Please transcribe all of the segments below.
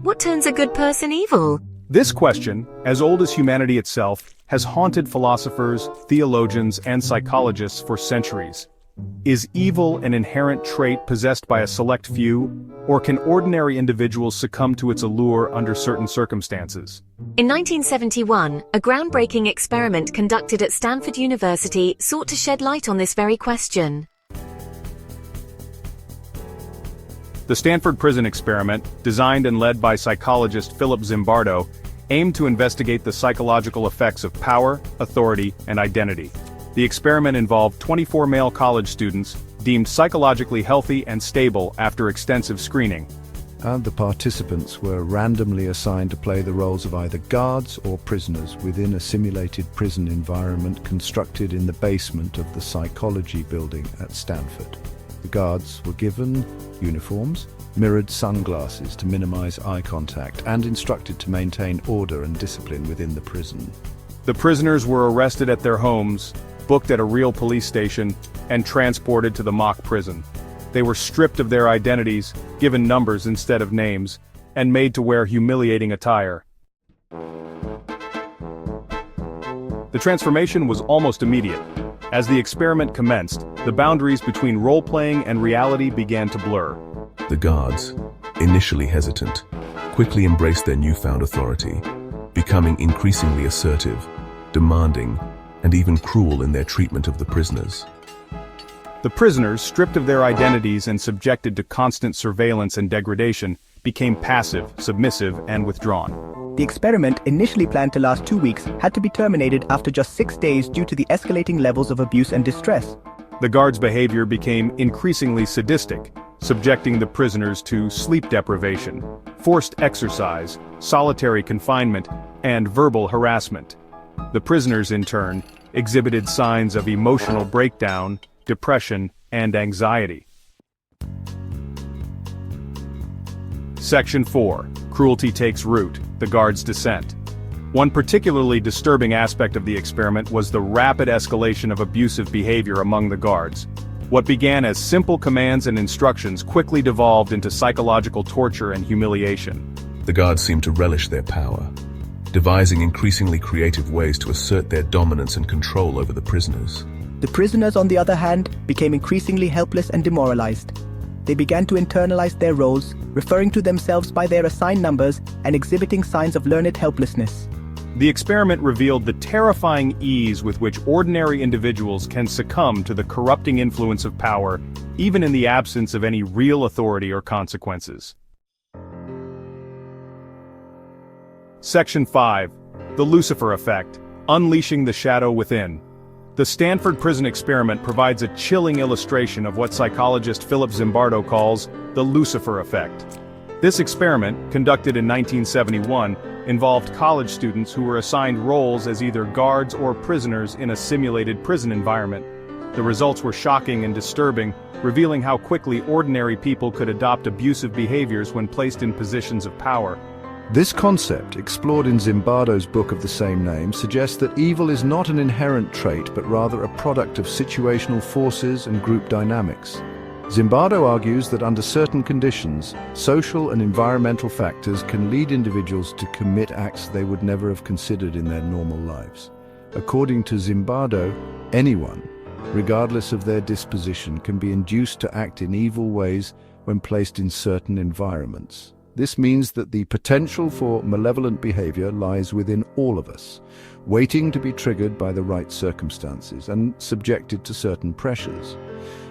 What turns a good person evil? This question, as old as humanity itself, has haunted philosophers, theologians, and psychologists for centuries. Is evil an inherent trait possessed by a select few, or can ordinary individuals succumb to its allure under certain circumstances? In 1971, a groundbreaking experiment conducted at Stanford University sought to shed light on this very question. The Stanford Prison Experiment, designed and led by psychologist Philip Zimbardo, aimed to investigate the psychological effects of power, authority, and identity. The experiment involved 24 male college students, deemed psychologically healthy and stable after extensive screening. And the participants were randomly assigned to play the roles of either guards or prisoners within a simulated prison environment constructed in the basement of the psychology building at Stanford. The guards were given uniforms, mirrored sunglasses to minimize eye contact, and instructed to maintain order and discipline within the prison. The prisoners were arrested at their homes, booked at a real police station, and transported to the mock prison. They were stripped of their identities, given numbers instead of names, and made to wear humiliating attire. The transformation was almost immediate. As the experiment commenced, the boundaries between role-playing and reality began to blur. The guards, initially hesitant, quickly embraced their newfound authority, becoming increasingly assertive, demanding, and even cruel in their treatment of the prisoners. The prisoners, stripped of their identities and subjected to constant surveillance and degradation, became passive, submissive, and withdrawn. The experiment, initially planned to last 2 weeks, had to be terminated after just 6 days due to the escalating levels of abuse and distress. The guards' behavior became increasingly sadistic, subjecting the prisoners to sleep deprivation, forced exercise, solitary confinement, and verbal harassment. The prisoners, in turn, exhibited signs of emotional breakdown, depression, and anxiety. Section 4. Cruelty takes root, the guards' descent. One particularly disturbing aspect of the experiment was the rapid escalation of abusive behavior among the guards. What began as simple commands and instructions quickly devolved into psychological torture and humiliation. The guards seemed to relish their power, devising increasingly creative ways to assert their dominance and control over the prisoners. The prisoners, on the other hand, became increasingly helpless and demoralized. They began to internalize their roles, referring to themselves by their assigned numbers and exhibiting signs of learned helplessness. The experiment revealed the terrifying ease with which ordinary individuals can succumb to the corrupting influence of power, even in the absence of any real authority or consequences. Section 5. The Lucifer Effect, Unleashing the Shadow Within. The Stanford Prison Experiment provides a chilling illustration of what psychologist Philip Zimbardo calls the Lucifer Effect. This experiment, conducted in 1971, involved college students who were assigned roles as either guards or prisoners in a simulated prison environment. The results were shocking and disturbing, revealing how quickly ordinary people could adopt abusive behaviors when placed in positions of power. This concept, explored in Zimbardo's book of the same name, suggests that evil is not an inherent trait but rather a product of situational forces and group dynamics. Zimbardo argues that under certain conditions, social and environmental factors can lead individuals to commit acts they would never have considered in their normal lives. According to Zimbardo, anyone, regardless of their disposition, can be induced to act in evil ways when placed in certain environments. This means that the potential for malevolent behavior lies within all of us, waiting to be triggered by the right circumstances and subjected to certain pressures.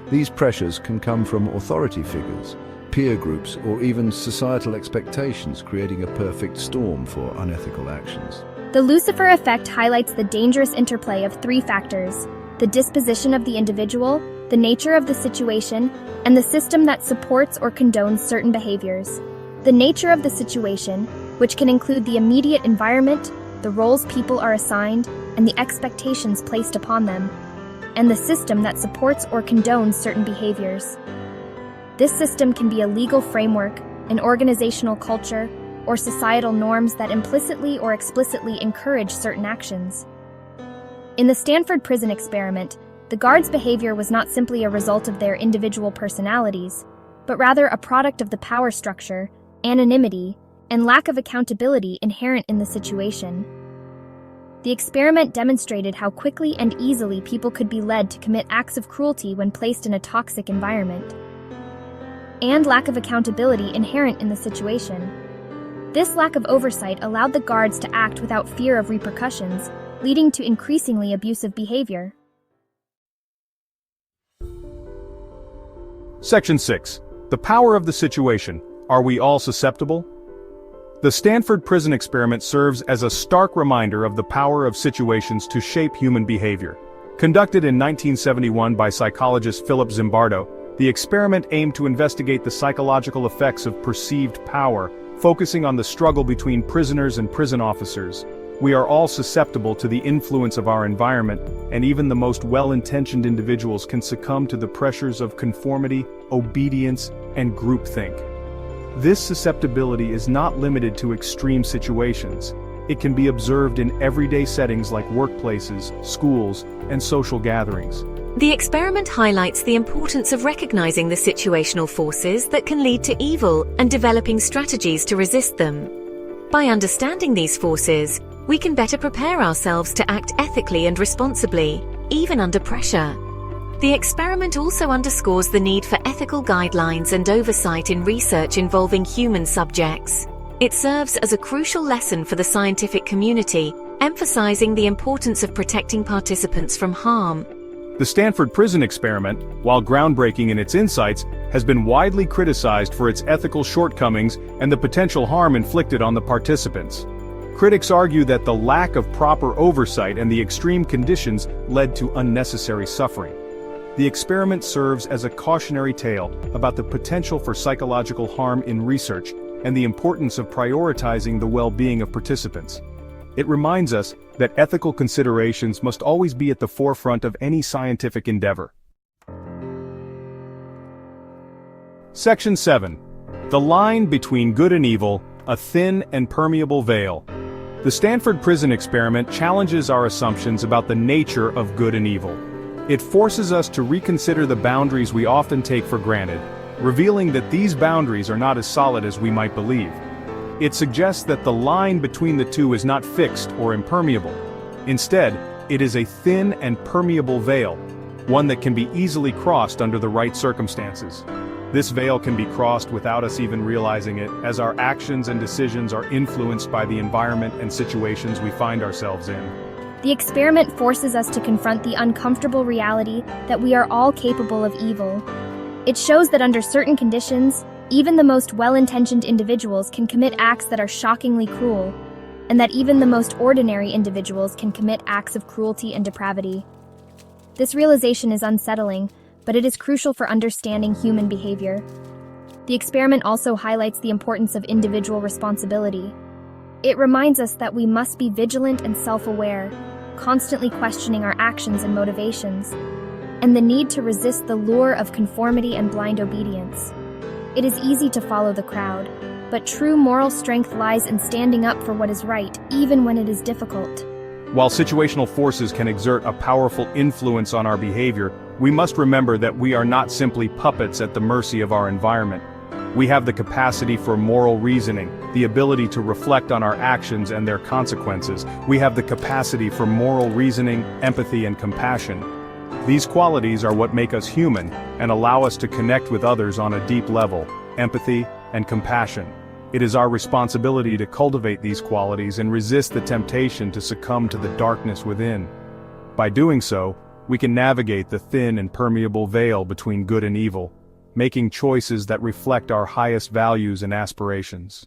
These pressures can come from authority figures, peer groups, or even societal expectations, creating a perfect storm for unethical actions. The Lucifer Effect highlights the dangerous interplay of 3 factors: the disposition of the individual, the nature of the situation, and the system that supports or condones certain behaviors. The nature of the situation, which can include the immediate environment, the roles people are assigned, and the expectations placed upon them, and the system that supports or condones certain behaviors. This system can be a legal framework, an organizational culture, or societal norms that implicitly or explicitly encourage certain actions. In the Stanford Prison Experiment, the guards' behavior was not simply a result of their individual personalities. but rather a product of the power structure, anonymity, and lack of accountability inherent in the situation. The experiment demonstrated how quickly and easily people could be led to commit acts of cruelty when placed in a toxic environment, and lack of accountability inherent in the situation. This lack of oversight allowed the guards to act without fear of repercussions, leading to increasingly abusive behavior. Section 6. The power of the situation. Are we all susceptible? The Stanford prison experiment serves as a stark reminder of the power of situations to shape human behavior. Conducted in 1971 by psychologist Philip Zimbardo, the experiment aimed to investigate the psychological effects of perceived power, focusing on the struggle between prisoners and prison officers. We are all susceptible to the influence of our environment, and even the most well-intentioned individuals can succumb to the pressures of conformity, obedience, and groupthink. This susceptibility is not limited to extreme situations. It can be observed in everyday settings like workplaces, schools, and social gatherings. The experiment highlights the importance of recognizing the situational forces that can lead to evil and developing strategies to resist them. By understanding these forces, we can better prepare ourselves to act ethically and responsibly, even under pressure. The experiment also underscores the need for ethical guidelines and oversight in research involving human subjects. It serves as a crucial lesson for the scientific community, emphasizing the importance of protecting participants from harm. The Stanford prison experiment, while groundbreaking in its insights, has been widely criticized for its ethical shortcomings and the potential harm inflicted on the participants. Critics argue that the lack of proper oversight and the extreme conditions led to unnecessary suffering. The experiment serves as a cautionary tale about the potential for psychological harm in research and the importance of prioritizing the well-being of participants. It reminds us that ethical considerations must always be at the forefront of any scientific endeavor. Section 7. The line between good and evil, a thin and permeable veil. The Stanford prison experiment challenges our assumptions about the nature of good and evil. It forces us to reconsider the boundaries we often take for granted, revealing that these boundaries are not as solid as we might believe. It suggests that the line between the two is not fixed or impermeable. Instead, it is a thin and permeable veil, one that can be easily crossed under the right circumstances. This veil can be crossed without us even realizing it, as our actions and decisions are influenced by the environment and situations we find ourselves in. The experiment forces us to confront the uncomfortable reality that we are all capable of evil. It shows that under certain conditions, even the most well-intentioned individuals can commit acts that are shockingly cruel, and that even the most ordinary individuals can commit acts of cruelty and depravity. This realization is unsettling, but it is crucial for understanding human behavior. The experiment also highlights the importance of individual responsibility. It reminds us that we must be vigilant and self-aware, constantly questioning our actions and motivations, and the need to resist the lure of conformity and blind obedience. It is easy to follow the crowd, but true moral strength lies in standing up for what is right, even when it is difficult. While situational forces can exert a powerful influence on our behavior, we must remember that we are not simply puppets at the mercy of our environment. We have the capacity for moral reasoning, the ability to reflect on our actions and their consequences. We have the capacity for moral reasoning, empathy, and compassion. These qualities are what make us human and allow us to connect with others on a deep level, empathy and compassion. It is our responsibility to cultivate these qualities and resist the temptation to succumb to the darkness within. By doing so, we can navigate the thin and permeable veil between good and evil, making choices that reflect our highest values and aspirations.